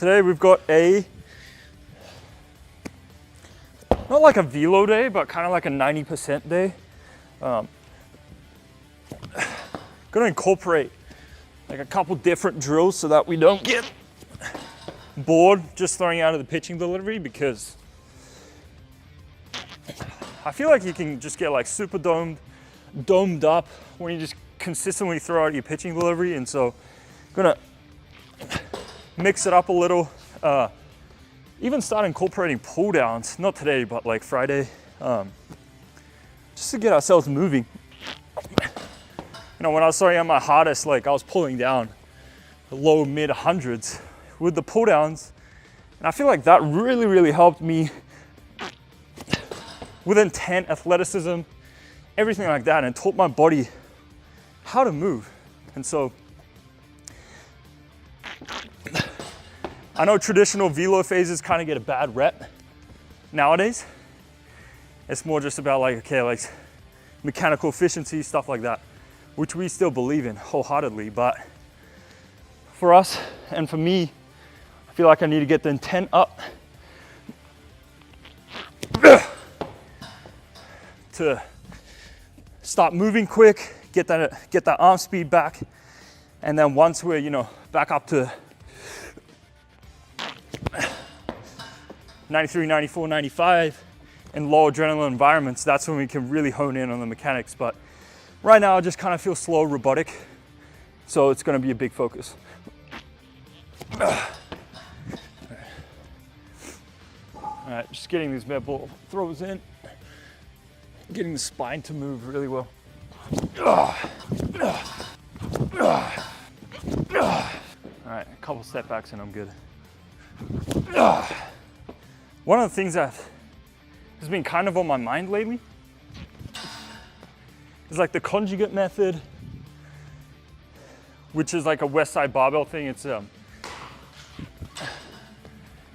today we've got not like a velo day, but kind of like a 90% day. Gonna incorporate like a couple different drills so that we don't get bored just throwing out of the pitching delivery, because I feel like you can just get like super domed up when you just consistently throw out your pitching delivery. And so I'm gonna mix it up a little, even start incorporating pull downs, not today, but like Friday, just to get ourselves moving. You know, when I was throwing at my hardest, like I was pulling down the low mid hundreds with the pull downs. And I feel like that really helped me with intent, athleticism, everything like that, and taught my body how to move. And so I know traditional velo phases kind of get a bad rep nowadays. It's more just about like, okay, like mechanical efficiency, stuff like that, which we still believe in wholeheartedly. But for us and for me, I feel like I need to get the intent up to start moving quick, get that arm speed back. And then once we're, you know, back up to 93, 94, 95 in low adrenaline environments, that's when we can really hone in on the mechanics. But right now I just kind of feel slow, robotic. So it's going to be a big focus. All right, just getting these med ball throws in, getting the spine to move really well. All right, a couple step backs and I'm good. One of the things that has been kind of on my mind lately is like the conjugate method, which is like a West Side barbell thing. It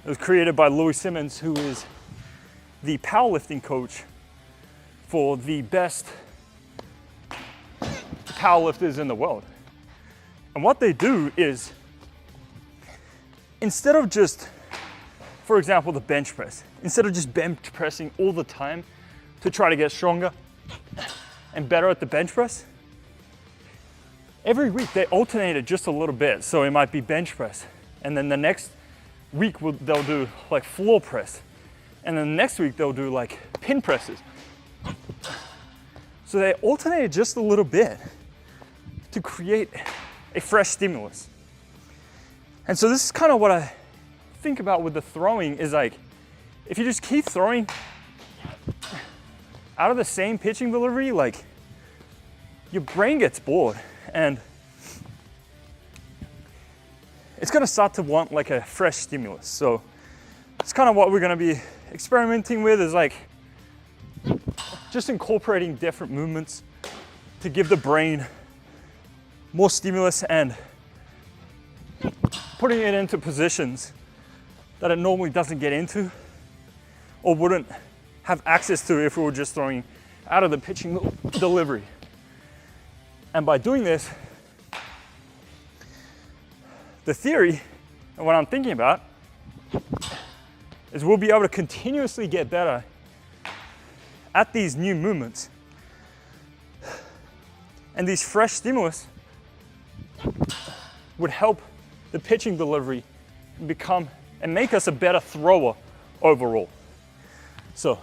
was created by Louis Simmons, who is the powerlifting coach for the best powerlifters in the world. And what they do is, instead of just, for example, the bench press, instead of just bench pressing all the time to try to get stronger and better at the bench press, every week they alternate it just a little bit. So it might be bench press, and then the next week they'll do like floor press, and then the next week they'll do like pin presses. So they alternate it just a little bit to create a fresh stimulus. And so this is kind of what I think about with the throwing, is like, if you just keep throwing out of the same pitching delivery, like your brain gets bored and it's gonna start to want like a fresh stimulus. So it's kind of what we're gonna be experimenting with, is like just incorporating different movements to give the brain more stimulus and putting it into positions that it normally doesn't get into or wouldn't have access to if we were just throwing out of the pitching delivery. And by doing this, the theory and what I'm thinking about is we'll be able to continuously get better at these new movements. And these fresh stimulus would help the pitching delivery become and make us a better thrower overall. So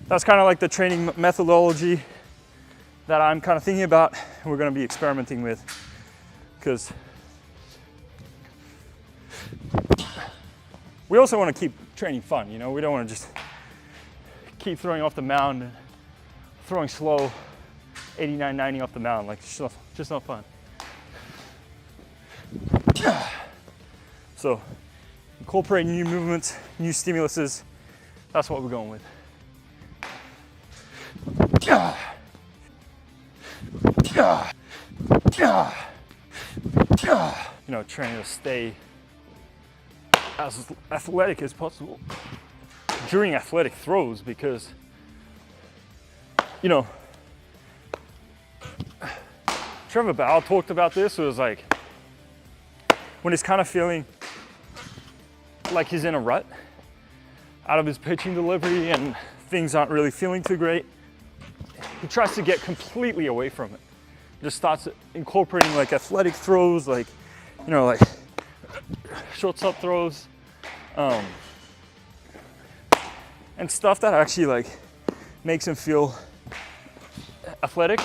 that's kind of like the training methodology that I'm kind of thinking about and we're going to be experimenting with, because we also want to keep training fun. You know, we don't want to just keep throwing off the mound and throwing slow 89, 90 off the mound. Like, it's just not fun. So incorporating new movements, new stimuluses, that's what we're going with. You know, trying to stay as athletic as possible during athletic throws, because, you know, Trevor Bauer talked about this. It was like, when he's kind of feeling like he's in a rut out of his pitching delivery and things aren't really feeling too great, he tries to get completely away from it. Just starts incorporating like athletic throws, like, you know, like shortstop throws, and stuff that actually like makes him feel athletic.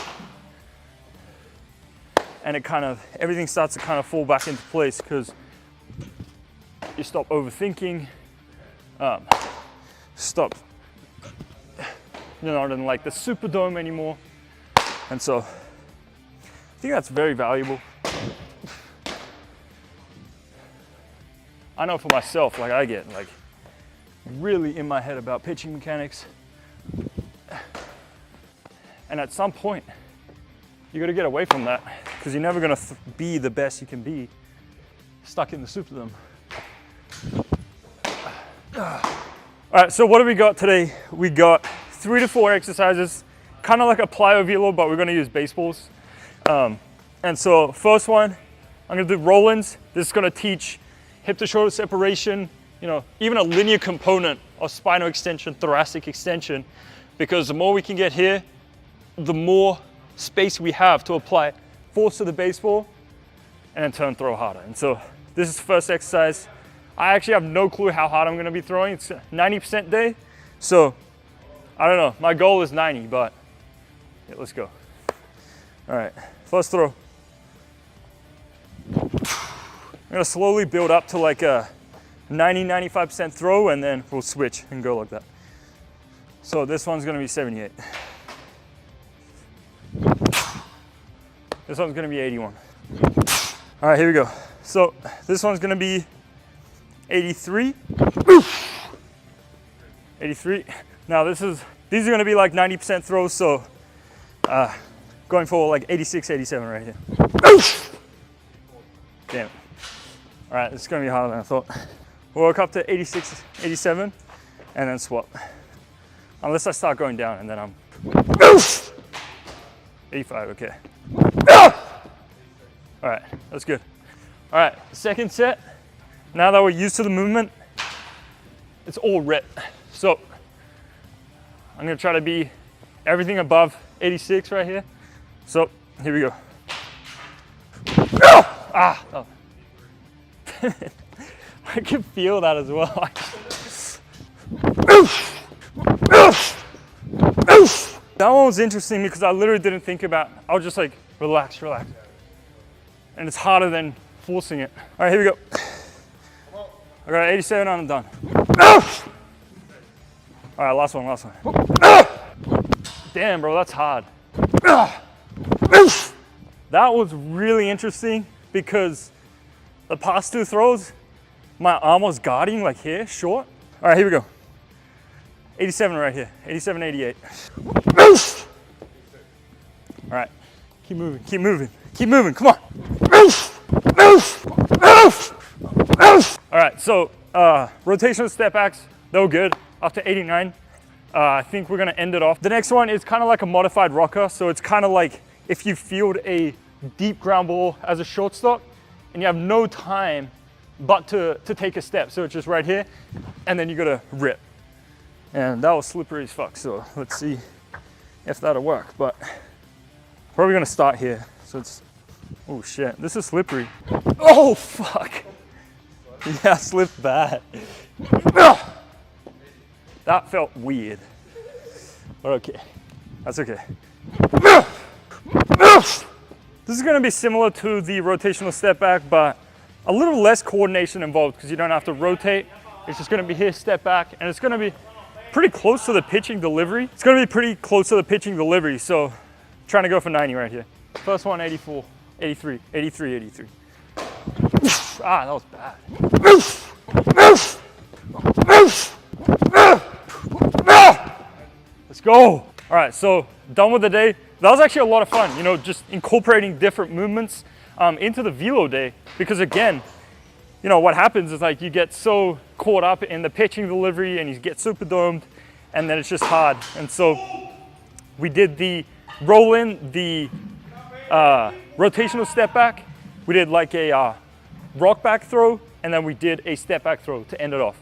And it kind of, everything starts to kind of fall back into place because you stop overthinking, stop, you're not in like the Superdome anymore. And so I think that's very valuable. I know for myself, like I get like really in my head about pitching mechanics. And at some point, you got to get away from that because you're never going to be the best you can be stuck in the Superdome. All right, so what do we got today? We got 3 to 4 exercises, kind of like a plyo velo, but we're going to use baseballs. And so first one, I'm going to do roll-ins. This is going to teach hip to shoulder separation, you know, even a linear component of spinal extension, thoracic extension, because the more we can get here, the more space we have to apply force to the baseball and in turn throw harder. And so this is the first exercise. I actually have no clue how hard I'm going to be throwing. It's a 90% day. So I don't know. My goal is 90, but yeah, let's go. All right, first throw. I'm going to slowly build up to like a 90-95% throw, and then we'll switch and go like that. So this one's going to be 78. This one's going to be 81. All right, here we go. So this one's going to be 83. 83. Now these are going to be like 90% throws, so going for like 86, 87 right here. Damn it. All right, this is going to be harder than I thought. We'll work up to 86, 87, and then swap. Unless I start going down, and then I'm 85, okay. All right, that's good. All right, second set. Now that we're used to the movement, it's all rep. So I'm gonna try to be everything above 86 right here. So here we go. Oh. I can feel that as well. That one was interesting because I literally didn't think about, I was just like, relax. And it's harder than forcing it. All right, here we go. I got 87 on and done. All right, last one. Damn, bro, that's hard. That was really interesting because the past 2 throws, my arm was guarding like here, short. All right, here we go. 87 right here, 87, 88. All right, keep moving, come on. All right, so rotational step backs, they were good, up to 89. I think we're gonna end it off. The next one is kind of like a modified rocker. So it's kind of like if you field a deep ground ball as a shortstop and you have no time but to take a step. So it's just right here, and then you gotta rip. And that was slippery as fuck, so let's see if that'll work. But probably gonna start here. So it's, oh shit, this is slippery. Oh fuck. Yeah, I slipped bad. That felt weird. But okay, that's okay. This is gonna be similar to the rotational step back, but a little less coordination involved because you don't have to rotate. It's just gonna be here, step back, and it's gonna be pretty close to the pitching delivery. It's gonna be pretty close to the pitching delivery, so trying to go for 90 right here. First one, 84, 83, 83, 83. Ah, that was bad. Let's go. All right, so done with the day. That was actually a lot of fun, you know, just incorporating different movements into the velo day, because again, you know, what happens is like you get so caught up in the pitching delivery and you get super domed, and then it's just hard. And so we did the roll in, the rotational step back. We did like a rock back throw and then we did a step back throw to end it off.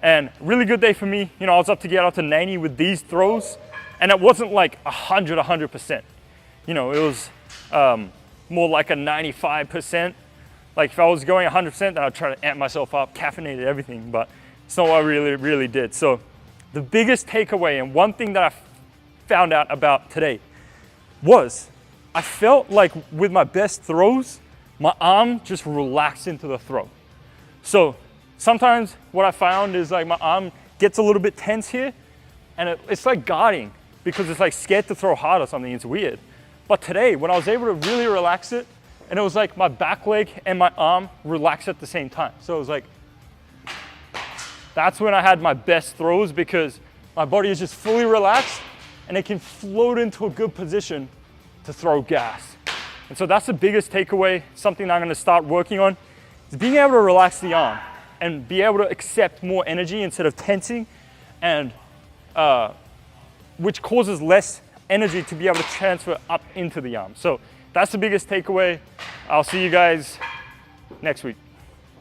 And really good day for me. You know, I was up to get up to 90 with these throws, and it wasn't like 100%. You know, it was more like a 95%. Like if I was going 100%, then I'd try to amp myself up, caffeinated everything, but it's not what I really did. So the biggest takeaway, and one thing that I found out about today, was I felt like with my best throws, my arm just relaxed into the throw. So sometimes what I found is like my arm gets a little bit tense here, and it's like guarding because it's like scared to throw hard or something. It's weird. But today, when I was able to really relax it, and it was like my back leg and my arm relaxed at the same time. So it was like, that's when I had my best throws, because my body is just fully relaxed and it can float into a good position to throw gas. And so that's the biggest takeaway, something that I'm gonna start working on, is being able to relax the arm and be able to accept more energy instead of tensing, and which causes less energy to be able to transfer up into the arm. So that's the biggest takeaway. I'll see you guys next week.